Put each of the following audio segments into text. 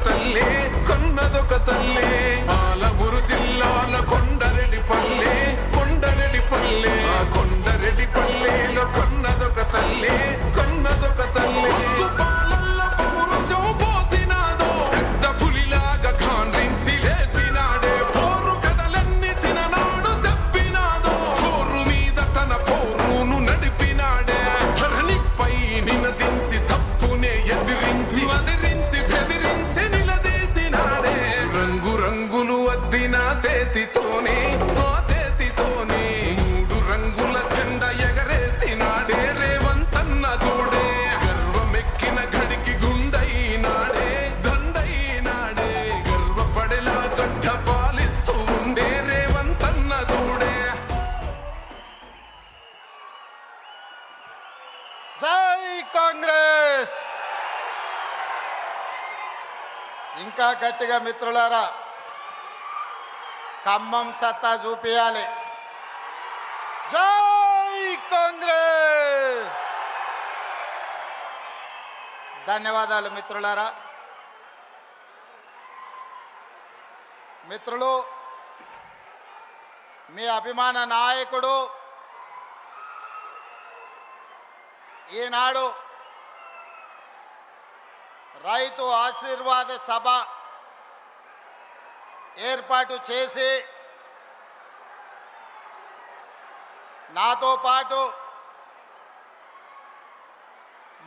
తల్లే కొన్నదొక తల్లే పాలమూరు జిల్లాల కొండరెడ్డి పల్లె ఆ కొండరెడ్డి పల్లెలో కొన్నదొక తల్లే కొన్నదొక తల్లే పాలల్ల పౌరుషం పోసినాదో పెద్ద పులిలాగా ఖాండ్రించి లేసినాడే పోరు కథలన్నీ సిననాడు చెప్పినాదో పోరు మీద తన పోరును నడిపినాడే ధరణిపై నినదించి తప్పునే ఎదిరించి బెదిరించి నిలదీసినాడే రంగు రంగులు అద్దిన సేతితోనే మూడు రంగుల జెండా ఎగరేసినాడే రేవంతన్న చూడే గర్వమెక్కిన గడికి గుండైనాడే దండైనాడే గర్వపడేలా గడ్డ పాలిస్తూ ఉండే రేవంతన్న చూడే. జై కాంగ్రెస్. ఇంకా గట్టిగా మిత్రులారా ఖమ్మం సత్తా చూపియాలి. జై కాంగ్రెస్. ధన్యవాదాలు మిత్రులారా. మిత్రులు, మీ అభిమాన నాయకుడు ఈనాడు రైతు ఆశీర్వాద సభ ఏర్పాటు చేసి నాతో పాటు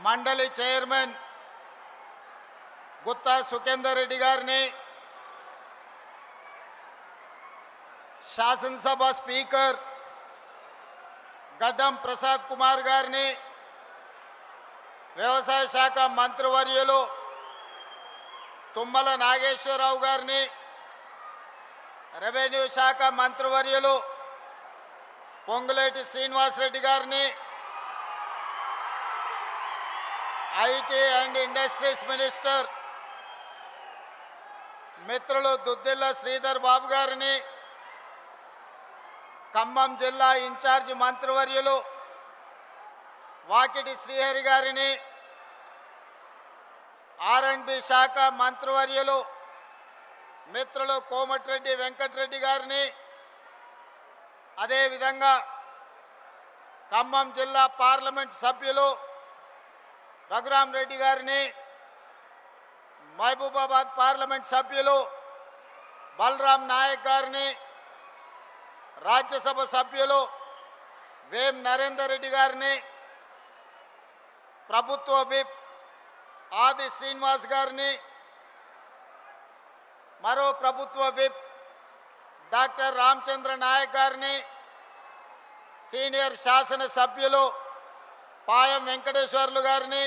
మండలి చైర్మన్ గుత్తా సుఖేందర్ రెడ్డి గారిని, శాసనసభ స్పీకర్ గడ్డం ప్రసాద్ కుమార్ గారిని, వ్యవసాయ శాఖ మంత్రివర్యులు తుమ్మల నాగేశ్వరరావు గారిని, రెవెన్యూ శాఖ మంత్రివర్యులు పొంగులేటి శ్రీనివాసరెడ్డి గారిని, ఐటీ అండ్ ఇండస్ట్రీస్ మినిస్టర్ మిత్రులు దుద్దిల్ల శ్రీధర్ బాబు గారిని, ఖమ్మం జిల్లా ఇన్ఛార్జి మంత్రివర్యులు వాకిటి శ్రీహరి గారిని, ఆర్ఎండ్బి శాఖ మంత్రివర్యులు మిత్రులు కోమటిరెడ్డి వెంకటరెడ్డి గారిని, అదేవిధంగా ఖమ్మం జిల్లా పార్లమెంట్ సభ్యులు రఘురాం రెడ్డి గారిని, మహబూబాబాద్ పార్లమెంట్ సభ్యులు బలరాం నాయక్ గారిని, రాజ్యసభ సభ్యులు వేం నరేందర్ రెడ్డి గారిని, ప్రభుత్వ విప్ ఆది శ్రీనివాస్ గారిని, మరో ప్రభుత్వ విప్ డాక్టర్ రామచంద్ర నాయక్ గారిని, సీనియర్ శాసన సభ్యులు పాయం వెంకటేశ్వర్లు గారిని,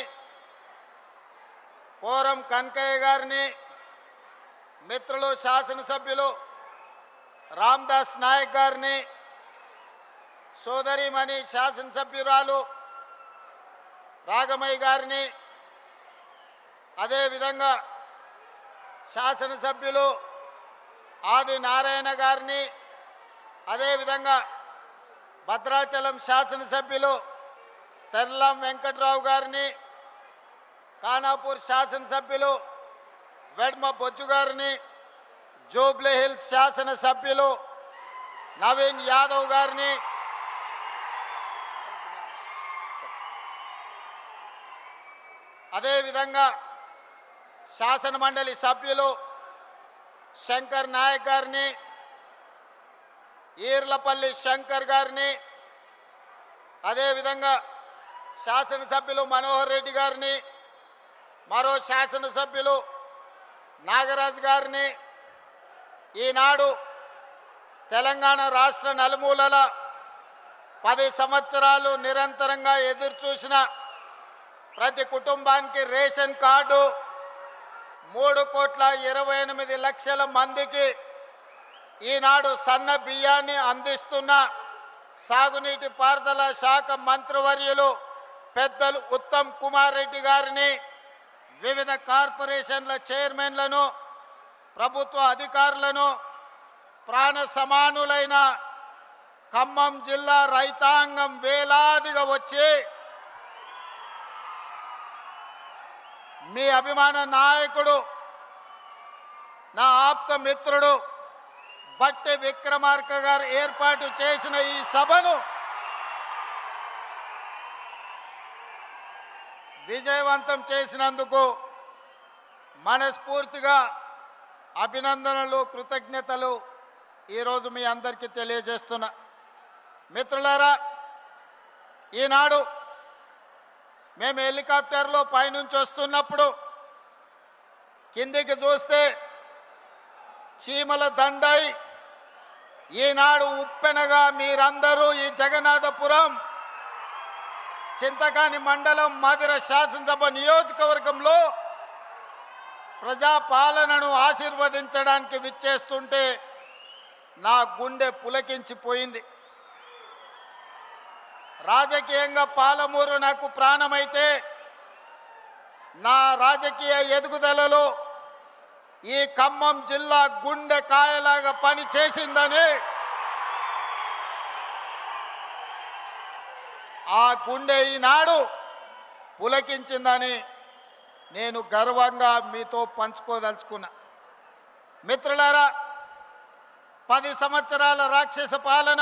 కోరం కనకయ్య గారిని, మిత్రులు శాసనసభ్యులు రామ్దాస్ నాయక్ గారిని, సోదరిమణి శాసనసభ్యురాలు రాగమయ్య గారిని, అదేవిధంగా శాసనసభ్యులు ఆది నారాయణ గారిని, అదేవిధంగా భద్రాచలం శాసనసభ్యులు తెల్లం వెంకట్రావు గారిని, ఖానాపూర్ శాసనసభ్యులు వెడ్మ బొజ్జు గారిని, జూబ్లీ హిల్స్ శాసనసభ్యులు నవీన్ యాదవ్ గారిని, అదేవిధంగా శాసన మండలి సభ్యులు శంకర్ నాయక్ గారిని, ఈర్లపల్లి శంకర్ గారిని, అదేవిధంగా శాసనసభ్యులు మనోహర్ రెడ్డి గారిని, మరో శాసనసభ్యులు నాగరాజు గారిని, ఈనాడు తెలంగాణ రాష్ట్ర నలుమూలల 10 సంవత్సరాలు నిరంతరంగా ఎదురుచూసిన ప్రతి కుటుంబానికి రేషన్ కార్డు 3,28,00,000 మందికి ఈనాడు సన్న బియ్యాన్ని అందిస్తున్న సాగునీటి పారుదల శాఖ మంత్రివర్యులు పెద్దలు ఉత్తమ్ కుమార్ రెడ్డి గారిని, వివిధ కార్పొరేషన్ల చైర్మన్లను, ప్రభుత్వ అధికారులను, ప్రాణ సమానులైన ఖమ్మం జిల్లా రైతాంగం వేలాదిగా వచ్చి మీ అభిమాన నాయకుడు నా ఆప్త మిత్రుడు బట్టి విక్రమార్క గారు ఏర్పాటు చేసిన ఈ సభను విజయవంతం చేసినందుకు మనస్ఫూర్తిగా అభినందనలు, కృతజ్ఞతలు ఈరోజు మీ అందరికీ తెలియజేస్తున్నా. మిత్రులారా, ఈనాడు మేము హెలికాప్టర్లో పైనుంచి వస్తున్నప్పుడు కిందికి చూస్తే చీమల దండై ఈనాడు ఉప్పెనగా మీరందరూ ఈ జగన్నాథపురం చింతకాని మండలం మధిర శాసనసభ నియోజకవర్గంలో ప్రజాపాలనను ఆశీర్వదించడానికి విచ్చేస్తుంటే నా గుండె పులకించిపోయింది. రాజకీయంగా పాలమూరు నాకు ప్రాణమైతే నా రాజకీయ ఎదుగుదలలో ఈ ఖమ్మం జిల్లా గుండె కాయలాగా పని చేసిందని, ఆ గుండె ఈనాడు పులకించిందని నేను గర్వంగా మీతో పంచుకోదలుచుకున్నా. మిత్రులారా, 10 సంవత్సరాల రాక్షస పాలన,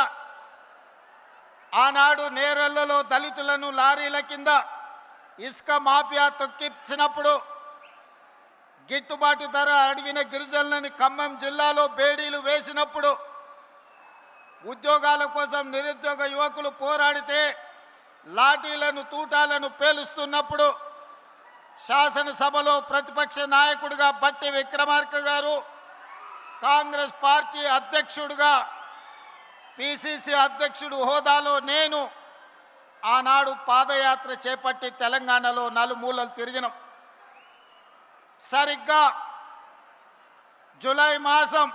ఆనాడు నేరెళ్లలో దళితులను లారీల కింద ఇసుక మాఫియా తొక్కించినప్పుడు గిట్టుబాటు ధర అడిగిన గిరిజనులని ఖమ్మం జిల్లాలో బేడీలు వేసినప్పుడు, ఉద్యోగాల కోసం నిరుద్యోగ యువకులు పోరాడితే లాఠీలను తూటాలను పేలుస్తున్నప్పుడు శాసనసభలో ప్రతిపక్ష నాయకుడిగా బట్టి విక్రమార్క గారు, కాంగ్రెస్ పార్టీ అధ్యక్షుడిగా పిసిసి అధ్యక్షుడు హోదాలో నేను ఆనాడు పాదయాత్ర చేపట్టి తెలంగాణలో నలుమూలలు తిరిగినాం. సరిగ్గా జూలై మాసం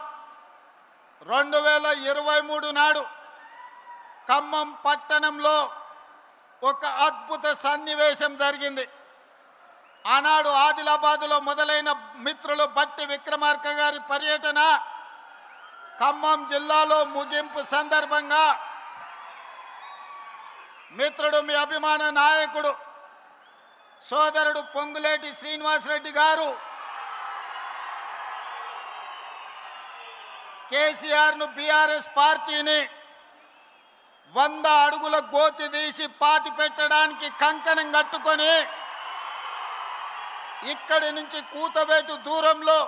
2023 నాడు ఖమ్మం పట్టణంలో ఒక అద్భుత సన్నివేశం జరిగింది. ఆనాడు ఆదిలాబాదులో మొదలైన మిత్రులు బట్టి విక్రమార్క గారి పర్యటన ఖమ్మం జిల్లాలో ముగింపు సందర్భంగా మిత్రుడు, మీ అభిమాన నాయకుడు, సోదరుడు పొంగులేటి శ్రీనివాసరెడ్డి గారు కేసీఆర్ను, బీఆర్ఎస్ పార్టీని 100 అడుగుల గోతి తీసి పాతి పెట్టడానికి కంకణం కట్టుకొని ఇక్కడి నుంచి కూతవేటు దూరంలో